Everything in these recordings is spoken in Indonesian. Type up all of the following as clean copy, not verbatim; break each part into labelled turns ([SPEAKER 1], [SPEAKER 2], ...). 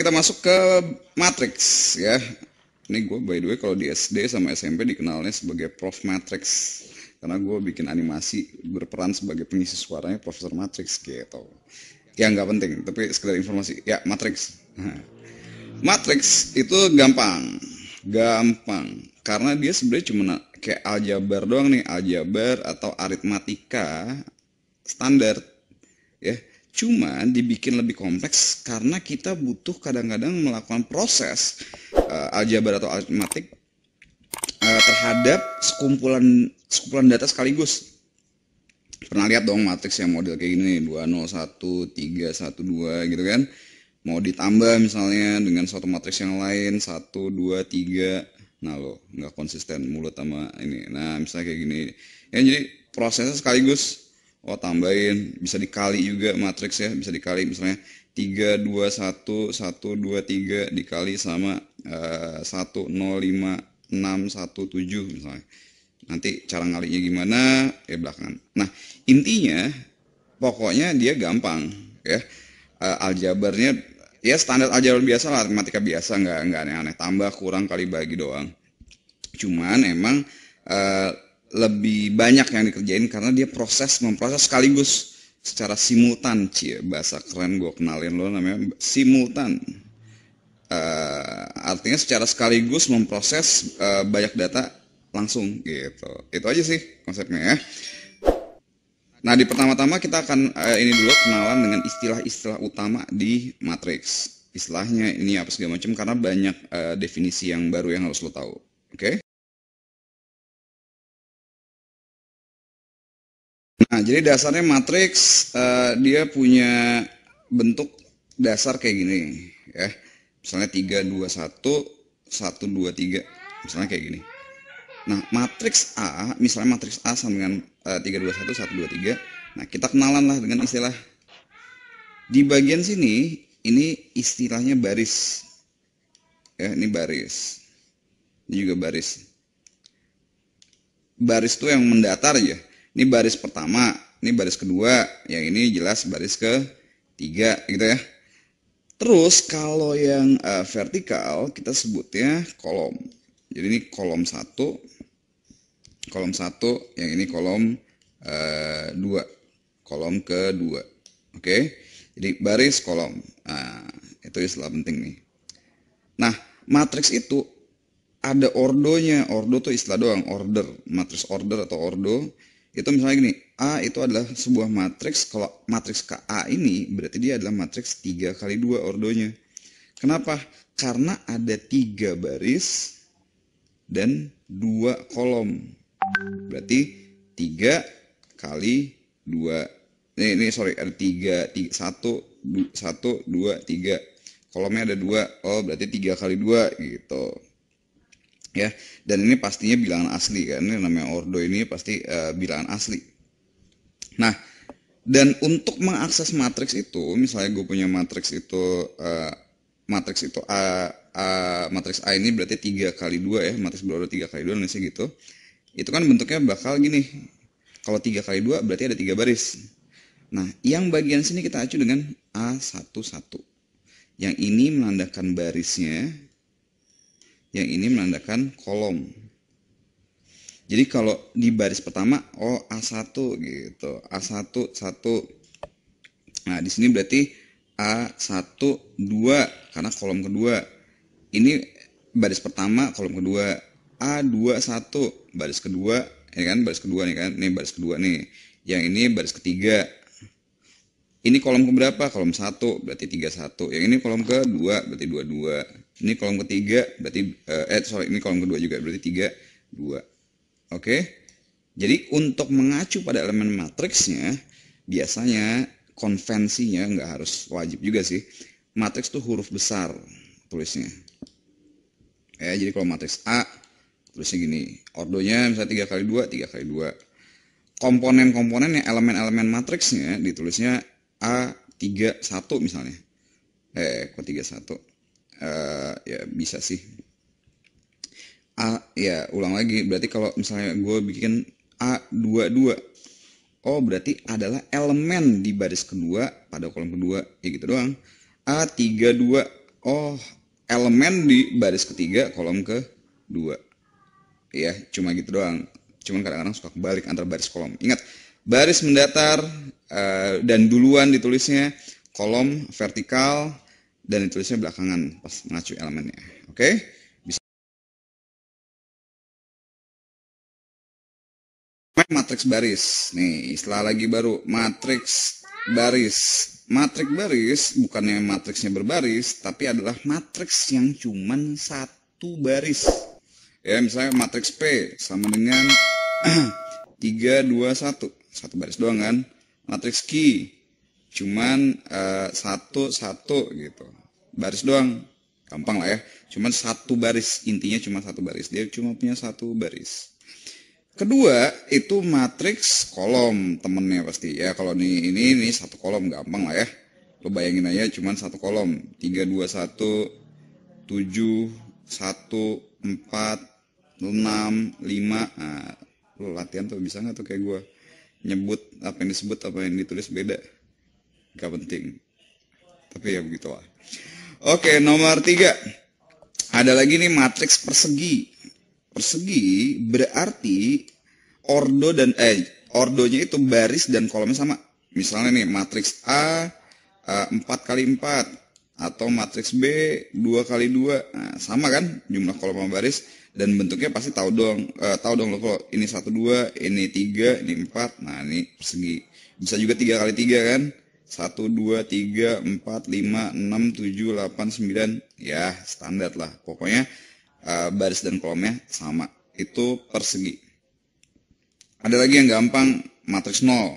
[SPEAKER 1] kita masuk ke matriks ya. Ini gue by the way kalau di SD sama SMP dikenalnya sebagai Prof Matrix. Karena gue bikin animasi berperan sebagai pengisi suaranya Profesor Matrix gitu. Ya nggak penting, tapi sekedar informasi. Ya, matriks. Matriks itu gampang. Karena dia sebenarnya cuma kayak aljabar doang nih, aljabar atau aritmatika standar ya. Cuma dibikin lebih kompleks karena kita butuh kadang-kadang melakukan proses aljabar atau aritmatik terhadap sekumpulan data sekaligus. Pernah lihat dong matriks yang model kayak gini nih, 201, 3, 1, 2 gitu kan. Mau ditambah misalnya dengan suatu matriks yang lain, 1, 2, 3. Nah lo nggak konsisten mulut sama ini. Nah misalnya kayak gini. Ya jadi prosesnya sekaligus. Oh tambahin, bisa dikali juga matriks ya. Bisa dikali misalnya 3, 2, 1, 1, 2, 3 dikali sama 1, 0, 5, 6, 1, 7 misalnya. Nanti cara ngalinya gimana ya belakangan. Nah intinya pokoknya dia gampang ya. Aljabarnya ya standar aljabar biasa lah, matematika biasa, nggak aneh-aneh, tambah kurang kali bagi doang. Cuman emang lebih banyak yang dikerjain karena dia memproses sekaligus secara simultan. Bahasa keren gue kenalin lo, namanya simultan. Artinya secara sekaligus memproses banyak data langsung gitu. Itu aja sih konsepnya ya. Nah di pertama-tama kita akan ini dulu kenalan dengan istilah-istilah utama di matriks. Istilahnya ini apa segala macam karena banyak definisi yang baru yang harus lo tahu. Oke? Nah jadi dasarnya matriks dia punya bentuk dasar kayak gini ya. Misalnya 3, 2, 1, 1, 2, 3. Misalnya kayak gini. Nah, matriks A, misalnya matriks A sama dengan 3, 2, 1, 1, 2, 3. Nah, kita kenalan lah dengan istilah. Di bagian sini, ini istilahnya baris. Ya, ini baris. Ini juga baris. Baris itu yang mendatar aja. Ini baris pertama, ini baris kedua, yang ini jelas baris ketiga gitu ya. Terus kalau yang vertikal kita sebutnya kolom. Jadi ini kolom 1, yang ini kolom 2, kolom kedua. Oke, jadi baris kolom. Nah, itu istilah penting nih. Nah, matriks itu ada ordonya. Ordo tuh istilah doang, order, matriks order atau ordo. Itu misalnya gini, A itu adalah sebuah matriks. Kalau matriks KA ini berarti dia adalah matriks 3 kali 2 ordonya. Kenapa? Karena ada 3 baris dan 2 kolom. Berarti 3 kali 2. Ini sorry, ada 3, 1, 2, 3. Kolomnya ada 2. Oh, berarti 3 kali 2 gitu. Ya, dan ini pastinya bilangan asli kan. Ini namanya ordo, ini pasti bilangan asli. Nah, dan untuk mengakses matriks itu, misalnya gue punya matriks itu matriks A ini berarti 3 kali 2 ya, matriks berordo 3 kali 2 nulisnya gitu. Itu kan bentuknya bakal gini. Kalau 3 kali 2 berarti ada 3 baris. Nah, yang bagian sini kita acu dengan A11. Yang ini menandakan barisnya, yang ini menandakan kolom. Jadi kalau di baris pertama, oh A1 gitu. A1, 1. Nah, di sini berarti A1, 2 karena kolom kedua. Ini baris pertama, kolom kedua. A2, 1 baris kedua, ini kan baris kedua nih kan. Ini baris kedua nih. Yang ini baris ketiga. Ini kolom keberapa? Kolom 1 berarti 31. Yang ini kolom kedua berarti 22. Ini kolom ketiga berarti ini kolom kedua juga berarti 32. Oke. Jadi untuk mengacu pada elemen matriksnya, biasanya konvensinya nggak harus wajib juga sih. Matriks tuh huruf besar tulisnya. Ya, jadi kalau matriks A tulisnya gini. Ordonya misalnya 3 kali 2, 3 kali 2. Komponen-komponen yang elemen-elemen matriksnya ditulisnya A31 misalnya. Kok 31? Ya bisa sih. Ya ulang lagi, berarti kalau misalnya gue bikin A22, oh berarti adalah elemen di baris kedua pada kolom kedua, ya gitu doang. A32, oh elemen di baris ketiga kolom kedua. Ya, cuma gitu doang. Cuman kadang-kadang suka kebalik antara baris kolom. Ingat, baris mendatar dan duluan ditulisnya, kolom vertikal dan ditulisnya belakangan pas ngacu elemennya. Oke? Bisa. Matriks baris. Nih, istilah lagi baru, matriks baris. Matriks baris bukannya matriksnya berbaris, tapi adalah matriks yang cuman satu baris. Ya, misalnya matriks P sama dengan 3, 2, 1. Satu baris doang kan. Matriks Q cuman 1, 1 gitu. Baris doang. Gampang lah ya. Cuman satu baris. Intinya cuma satu baris. Dia cuma punya satu baris. Kedua, itu matriks kolom temennya pasti. Ya, kalau ini satu kolom gampang lah ya. Lo bayangin aja cuman satu kolom. 3, 2, 1, 7, 1, 4, 6, 5. Nah, lo latihan tuh bisa nggak tuh kayak gue nyebut apa yang disebut apa yang ditulis beda, gak penting, tapi ya begitulah. Oke, nomor 3 ada lagi nih matriks persegi. Persegi berarti ordonya itu baris dan kolomnya sama. Misalnya nih matriks A 4 kali 4 atau matriks B 2 kali 2. Nah, sama kan jumlah kolom sama baris dan bentuknya pasti tahu dong lo kalau ini 1 2, ini 3, ini 4. Nah, ini persegi. Bisa juga 3 kali 3 kan? 1 2 3 4 5 6 7 8 9. Ya, standar lah. Pokoknya baris dan kolomnya sama. Itu persegi. Ada lagi yang gampang, matriks 0.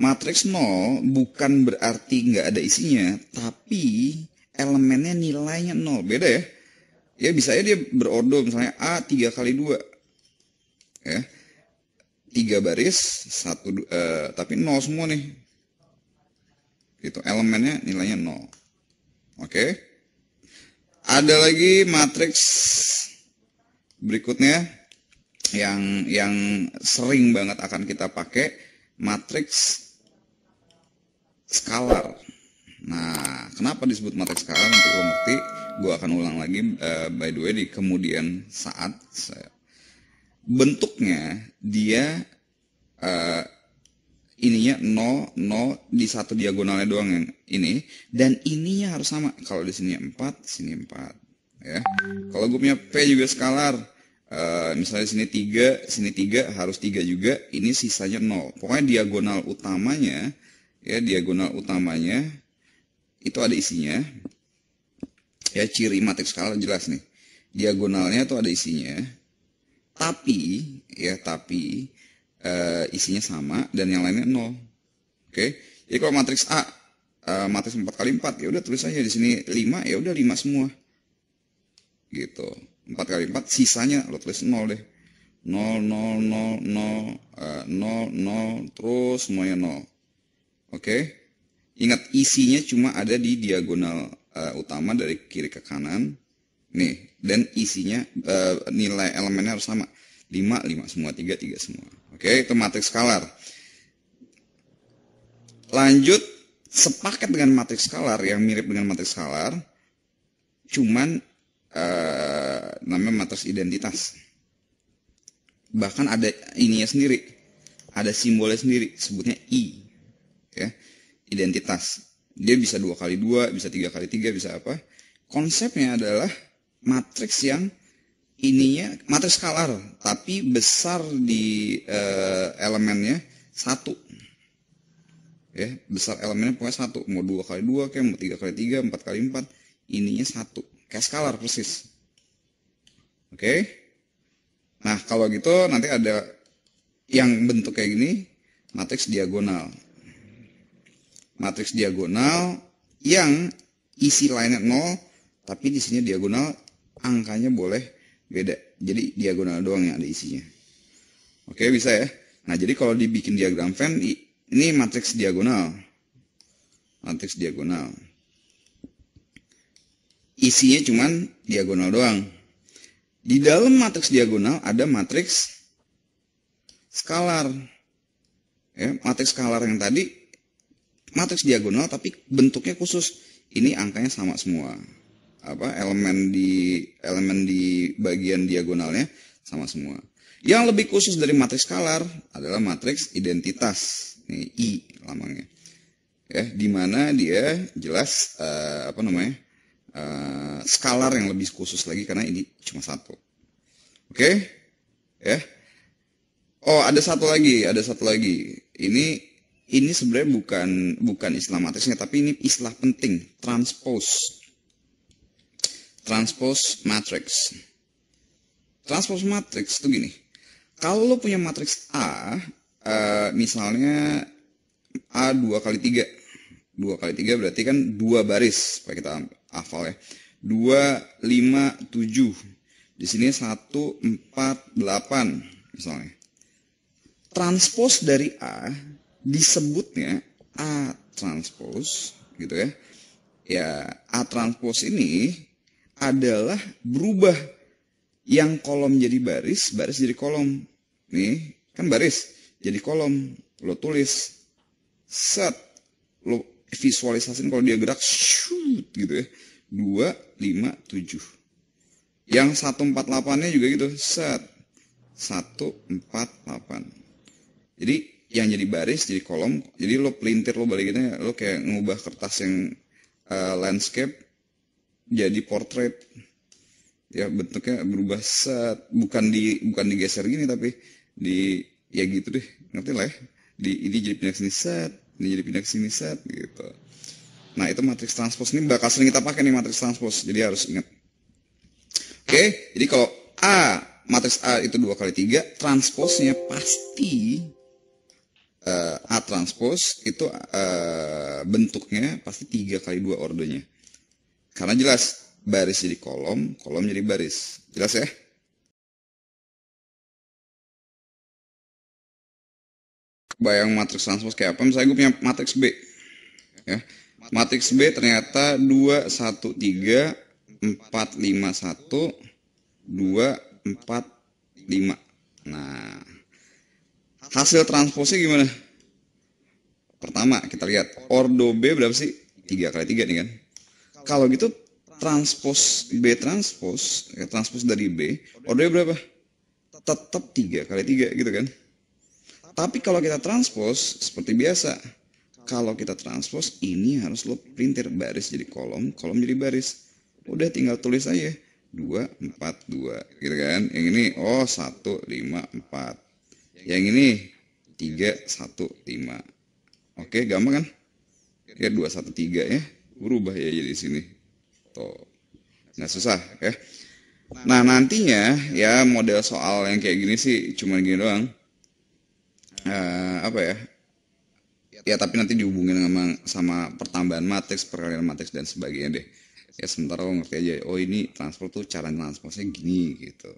[SPEAKER 1] Matriks 0 bukan berarti nggak ada isinya, tapi elemennya nilainya 0. Beda ya. Ya bisa aja dia berordo, misalnya A 3 kali 2. Ya. 3 baris, 1 tapi 0 semua nih. Gitu, elemennya nilainya 0. Oke. Ada lagi matriks berikutnya yang sering banget akan kita pakai, matriks skalar. Nah, kenapa disebut matriks skalar nanti lo ngerti. Gue akan ulang lagi by the way di kemudian saat. Bentuknya dia ininya 0 0 di satu diagonalnya doang yang ini, dan ininya harus sama. Kalau di sini 4, sini 4 ya. Kalau gue punya P juga skalar, misalnya sini 3 harus 3 juga, ini sisanya 0. Pokoknya diagonal utamanya itu ada isinya. Ya, ciri matriks skalar jelas nih. Diagonalnya tuh ada isinya. Tapi isinya sama dan yang lainnya 0. Oke. Jadi kalau matriks A matriks 4 kali 4, ya udah tulis aja di sini 5, ya udah 5 semua. Gitu. 4 kali 4 sisanya lo tulis 0 deh. 0 0 0 0 0 0 terus semuanya 0. Oke. Ingat isinya cuma ada di diagonal utama dari kiri ke kanan. Nih, dan isinya nilai elemennya harus sama. 5 5 semua, 3 3 semua. Oke, itu matriks skalar. Lanjut, sepaket dengan matriks skalar yang mirip dengan matriks skalar, cuman namanya matriks identitas. Bahkan ada ininya sendiri, ada simbolnya sendiri, sebutnya I. Ya, identitas. Dia bisa 2 kali 2, bisa 3 kali 3, bisa apa. Konsepnya adalah matriks yang ininya matriks skalar, tapi besar di elemennya 1. Ya, besar elemennya pokoknya 1. Mau 2 kali 2, kayak mau 3 kali 3, 4 kali 4, ininya 1. Kayak skalar persis. Oke. Nah, kalau gitu nanti ada yang bentuk kayak gini, matriks diagonal. Matriks diagonal yang isi lainnya 0, tapi di sini diagonal angkanya boleh beda. Jadi diagonal doang yang ada isinya. Oke, bisa ya. Nah, jadi kalau dibikin diagram Venn, ini matriks diagonal. Matriks diagonal. Isinya cuman diagonal doang. Di dalam matriks diagonal ada matriks skalar. Ya, matriks skalar yang tadi matriks diagonal tapi bentuknya khusus. ini angkanya sama semua. Elemen di bagian diagonalnya sama semua. Yang lebih khusus dari matriks skalar adalah matriks identitas. Nih, I lambangnya. Ya, di mana dia jelas skalar yang lebih khusus lagi karena ini cuma satu. Oke? Ya. Oh, ada satu lagi. Ini sebenarnya bukan istilah matriksnya, tapi ini istilah penting, transpose. Transpose matrix. Transpose matrix itu gini. Kalau lo punya matriks A, misalnya A 2 kali 3. 2 kali 3 berarti kan 2 baris, supaya kita hafal ya. 2, 5, 7. Di sini 1, 4, 8 misalnya. Transpose dari A disebutnya A transpose gitu ya. Ya, A transpose ini adalah berubah yang kolom jadi baris jadi kolom. Nih, kan baris jadi kolom. Lo tulis set, lo visualisasin kalau dia gerak shoot gitu ya. 2, 5, 7. Yang 148-nya juga gitu, set 148. Jadi yang jadi baris jadi kolom. Jadi lo pelintir, lo balikinnya, lo kayak ngubah kertas yang landscape jadi portrait. Ya bentuknya berubah set, bukan digeser gini, tapi ya gitu deh, ngerti lah ya. Ini jadi pindah ke sini set, ini jadi pindah ke sini set gitu. Nah, itu matriks transpose ini bakal sering kita pakai nih, matriks transpose. Jadi harus ingat. Oke, jadi kalau matriks A itu 2 kali 3, transposnya pasti A transpose itu bentuknya pasti 3 kali 2 ordenya. Karena jelas, baris jadi kolom, kolom jadi baris. Jelas ya? Bayang matriks transpose kayak apa? Misalnya gue punya matriks B. Ya. Matriks B ternyata 2, 1, 3, 4, 5, 1, 2, 4, 5. Nah, hasil transposnya gimana? Pertama, kita lihat ordo B berapa sih? 3 kali 3 nih kan. Kalau gitu transpose B transpose dari B, ordonya berapa? Tetap 3 kali 3 gitu kan. Tapi kalau kita transpose seperti biasa, kalau kita transpose ini harus lo printer baris jadi kolom, kolom jadi baris. Udah tinggal tulis aja 2, 4, 2 gitu kan. Yang ini 1, 5, 4. Yang ini 3, 1, 5. Oke, gampang kan? Ya 2, 1, 3 ya. Berubah ya jadi sini. Tuh. Nah, susah ya. Nah, nantinya ya model soal yang kayak gini sih cuma gini doang. Ya tapi nanti dihubungin sama pertambahan matriks, perkalian matriks dan sebagainya deh. Ya sementara lo ngerti aja, oh ini transport tuh cara transposnya gini gitu.